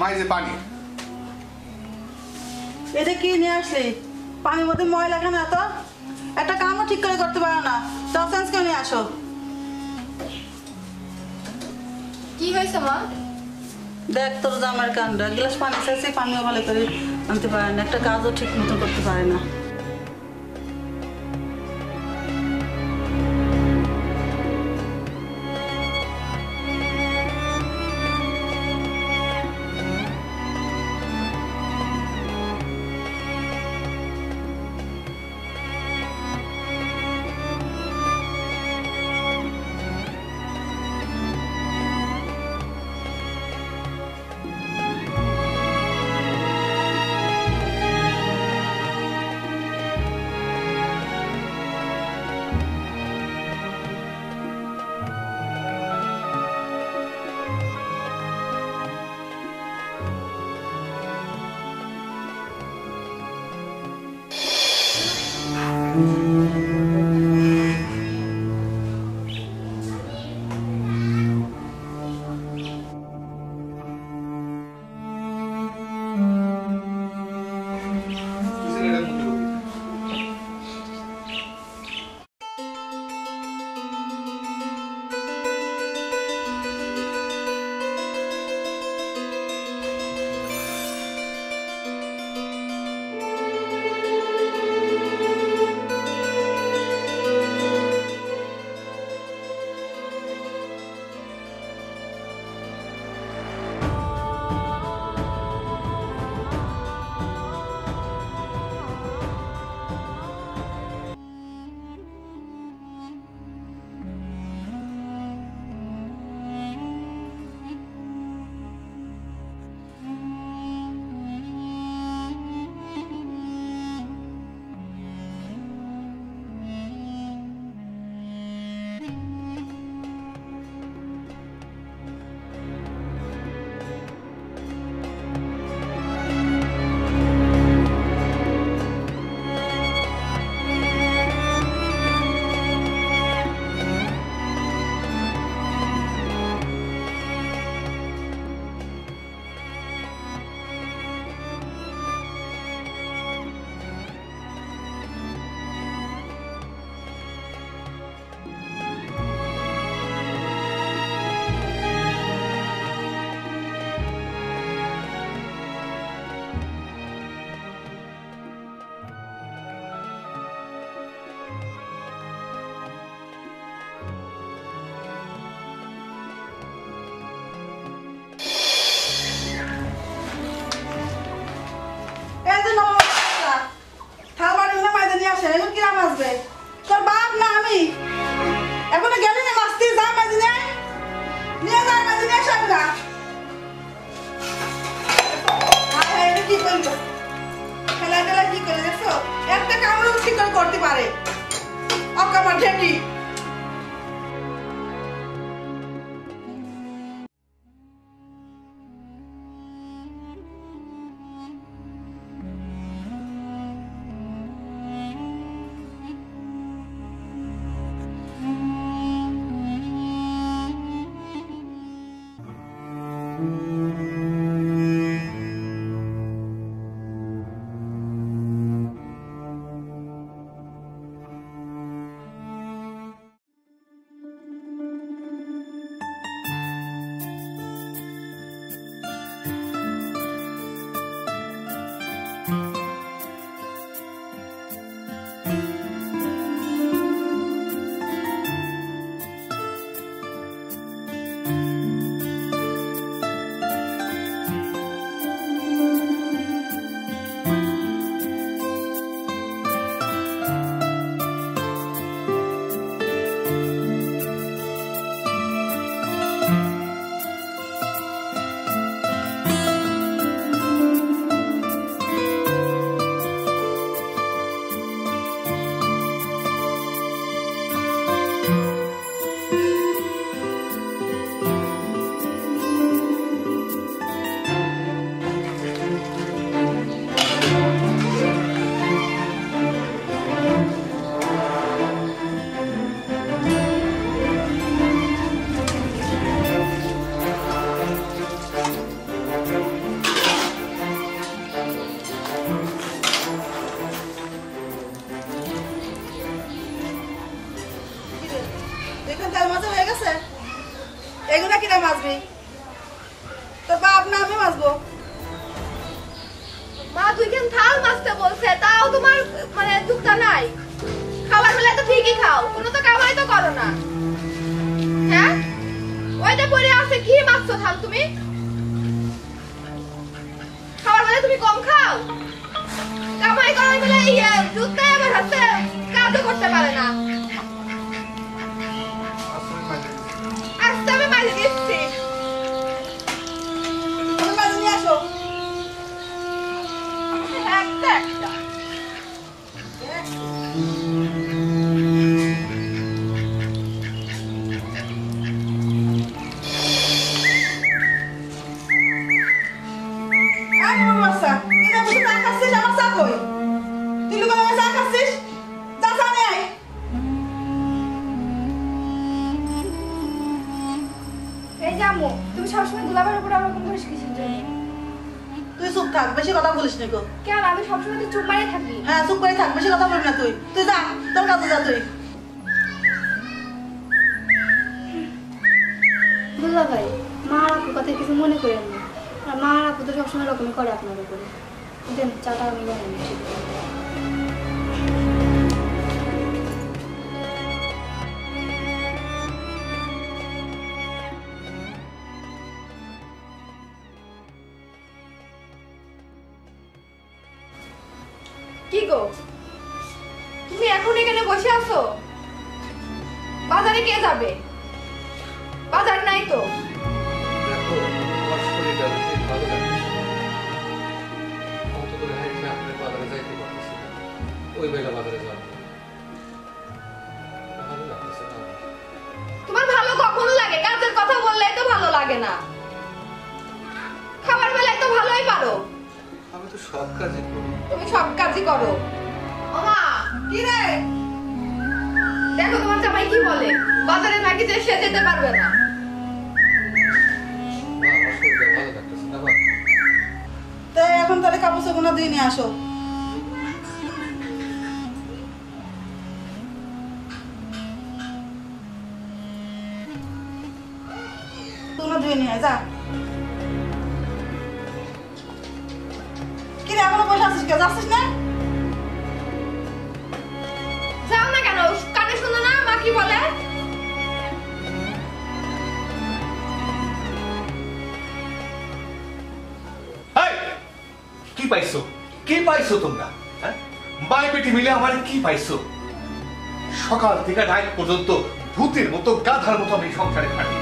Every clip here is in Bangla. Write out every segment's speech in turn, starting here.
মাই যে পানি এটা কি নিয়ে আসলি? পানির মধ্যে ময়লা কেন এত? একটা কামও ঠিক করে করতে পারো না, চেঞ্জ করে নিয়ে আসো। কি হয়েছে মা? দেখ তোর জামার কাণ্ড, এক গ্লাস পানি চাইছে, পানিও ভালো করে আনতে পারে না, একটা কাজও ঠিক মতো করতে পারে না। তোর বাপ না আমি এখন গেলি না মাস্তি যা মাঝি নিয়ে যা মাঝি নিয়ে সব না কি করবো খেলা টেলা কি করে দেখছো একটা কামড় ঠিক করে করতে পারে অকামার ঢেকি না কিনা মাজবি তোর বাপ না আমি মাজবো মা তুই কেন থাল মাজতে বলছে তাও তোমার মানে দুঃখটা নাই খাবার বেলায় তো ঠিকই খাও কোনো তো কামাই তো করো না হ্যাঁ ওইটা পরে আছে কি মাজছো থাল তুমি খাবার বেলায় তুমি কম খাও কামাই করার বেলায় দুধটা আবার হাতে কাজও করতে পারে না আচ্ছা আমি মাঝে দিচ্ছি তুমি মাঝে নিয়ে আসো একটা একটা তুমি সবসময় দুলাভাইয়ের উপর এরকম করিস কিসের জন্য তুই চুপ থাক বেশি কথা বলিস না গো কেন আমি সবসময় তো চুপ মারে থাকি হ্যাঁ চুপ করে থাক বেশি কথা বলবি না তুই তুই যা তোর কাছে যা তুই দুলাভাই মা আর আপুর কথা কিছু মনে করেন না আর মা আর আপু তো সবসময় এরকমই করে আপনার উপরে দেন চাটা আমি জানি কি গো তুমি এখন এখানে বসে আছো বাজারে কে যাবে বাজার নাই তো দেখো আমার শরীরটা বেশি ভালো লাগছে অন্তত হাইটে আপনি বাজারে যাইতে পারতেছি ওই বেলা বাজারে যাবো ভালো লাগতেছে না তোমার ভালো কখন লাগে কাজের কথা বললেই তো ভালো লাগে না খাবার বেলায় তো ভালোই পারো আমি তো সব কাজই করি তুমি সব কাজই করো ওমা কি রে দেখো তোমার জামাই কি বলে বাজারে নাকি যে সে যেতে পারবে না মা আমার শরীরটা ভালো লাগতেছে না মা তাই এখন তাহলে কাপড় চোপড় দিয়ে নিয়ে আসো তোমরা ধুয়ে নিয়ে আয়, যা কি রে এখনো বসে আছিস কে যাচ্ছিস না যাও না কেন কানে শোনো না মা কি বলে কি পাইছো কি পাইছো তোমরা হ্যাঁ মাই বেটি মিলে আমার কি পাইছো সকাল থেকে রাত পর্যন্ত ভূতের মতো গাধার মতো আমি সংসারে খাটি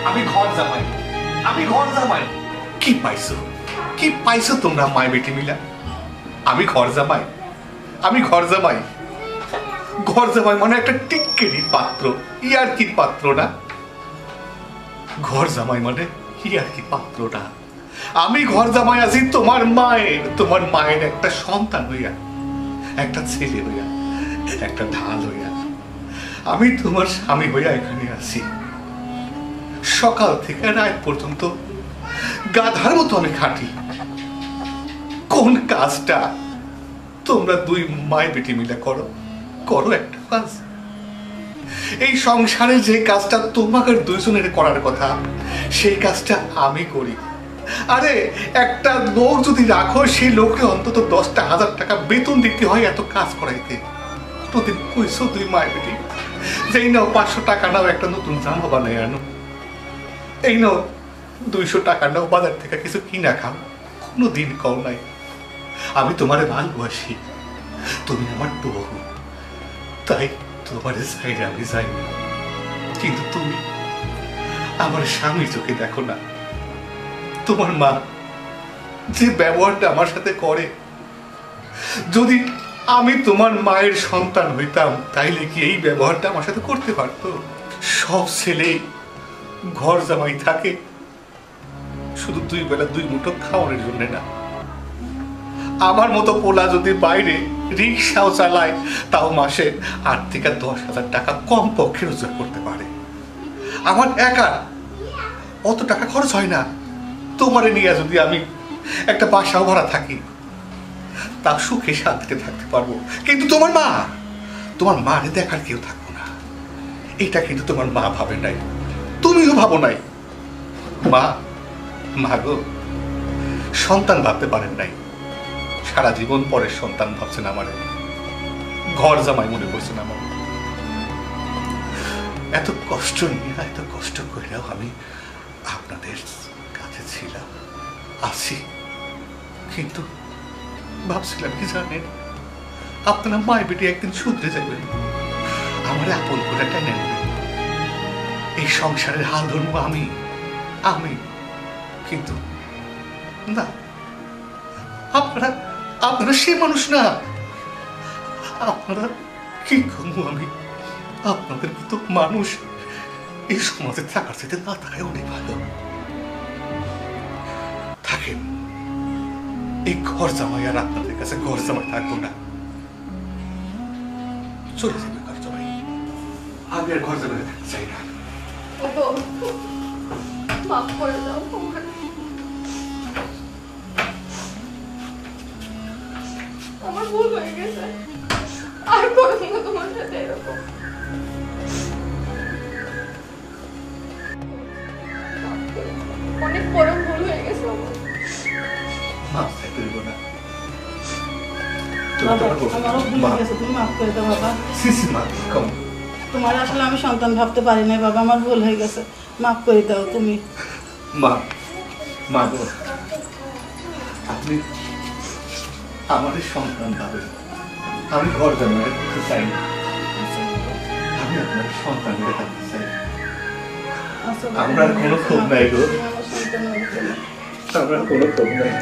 আমি ঘর জামাই কি পাইছো তোমরা মাই বেটি মিলা আমি ঘর জামাই মানে একটা টিক্কেরির পাত্র ইয়ার্কির পাত্র না ঘর জামাই মানে ইয়ার্কির পাত্র না আমি ঘর জামাই আছি তোমার মায়ের একটা সন্তান হইয়া একটা ছেলে হইয়া একটা ঢাল হইয়া আমি তোমার স্বামী হইয়া এখানে আছি সকাল থেকে রাত পর্যন্ত গাধার মতো আমি খাটি কোন কাজটা তোমরা দুই মায় বেটি মিলে করো একটা কাজ এই সংসারে যে কাজটা তোমাকে দুইজনের করার কথা সেই কাজটা আমি করি আরে একটা লোক যদি রাখো সেই লোককে অন্তত 10,000 টাকা বেতন দিতে হয় এত কাজ করাইতে কোনদিন কইছো তুই মায় বেটি যেই নাও 500 টাকা নাও একটা নতুন জামা বানাই আনো এই নাও 200 টাকা নাও বাজার থেকে কিছু কিনা খাও কোনোদিন কও নাই আমি তোমারে ভালোবাসি তুমি আমার বউ তাই তোমার সাইডে আমি যাই না কিন্তু তুমি আমার স্বামী চোখে দেখো না তোমার মা যে ব্যবহারটা আমার সাথে করে যদি আমি তোমার মায়ের সন্তান হইতাম তাইলে কি এই ব্যবহারটা আমার সাথে করতে পারতো সব ছেলে ঘর জামাই থাকে শুধু 2 বেলা 2 মুঠো খাওয়ানোর জন্য না আমার মতো পোলা যদি বাইরে রিক্সাও চালায় তাও মাসে 8 থেকে 10,000 টাকা কম পক্ষে রোজগার করতে পারে আমার একা অত টাকা খরচ হয় না তোমারে নিয়ে যদি আমি একটা বাসাও ভাড়া থাকি তা সুখে শান্তিতে থাকতে পারবো কিন্তু তোমার মারে দেখার কেউ থাকবো না এটা কিন্তু তোমার মা ভাবে নাই তুমিও ভাবো নাই। মা, মা গো, সন্তান ভাবতে পারেন নাই, সারা জীবন পরের সন্তান ভাবছেন আমারে, ঘর জামাই মনে করছেন আমার। এত কষ্ট নিয়ে, এত কষ্ট করেও আমি আপনাদের কাছে ছিলাম, আছি। কিন্তু ভাবছিলাম কি জানেন, আপনারা মায় বেটি একদিন শুধরে যাবেন, আমার আপন করে টেনে নেবেন, এই সংসারের হাল ধরবো আমি আমি কিন্তু না, আপনারা আপনারা সে মানুষ না। আপনারা কি করবো আমি, আপনাদের মতো মানুষ এই সমাজে থাকার চাইতে না থাকায় অনেক ভালো। থাকেন, এই ঘর জামাই আর আপনাদের কাছে ঘর জামাই থাকবো না, চলে যাবে ঘর জামাই। আমি আর ঘর জামাই থাকতে চাই না। ওগো, মাফ করে দাও তোমার। আমার ভুল হয়ে গেছে, আর করবো না তোমার সাথে এরকম। অনেক বড় ভুল হয়ে গেছে আমার। মাফ চাইতে দেবো না। বাবা, আমারও ভুল হয়ে গেছে, তুমি মাফ করে দাও বাবা। সিসি মা, কম। তোমার আসলে আমি সন্তান ভাবতে পারি নাই বাবা, আমার ভুল হয়ে গেছে, মাফ করে দাও তুমি। মা, মা গো, আপনি আমাদের সন্তান ভাবেন, আমি ঘর জামাই করতে চাই না, আমি আপনার সন্তান হয়ে থাকতে চাই। আমরা কোনো ক্ষোভ নাই গো, আমার সন্তান হয়েছে। আমরা কোনো ক্ষোভ নাই।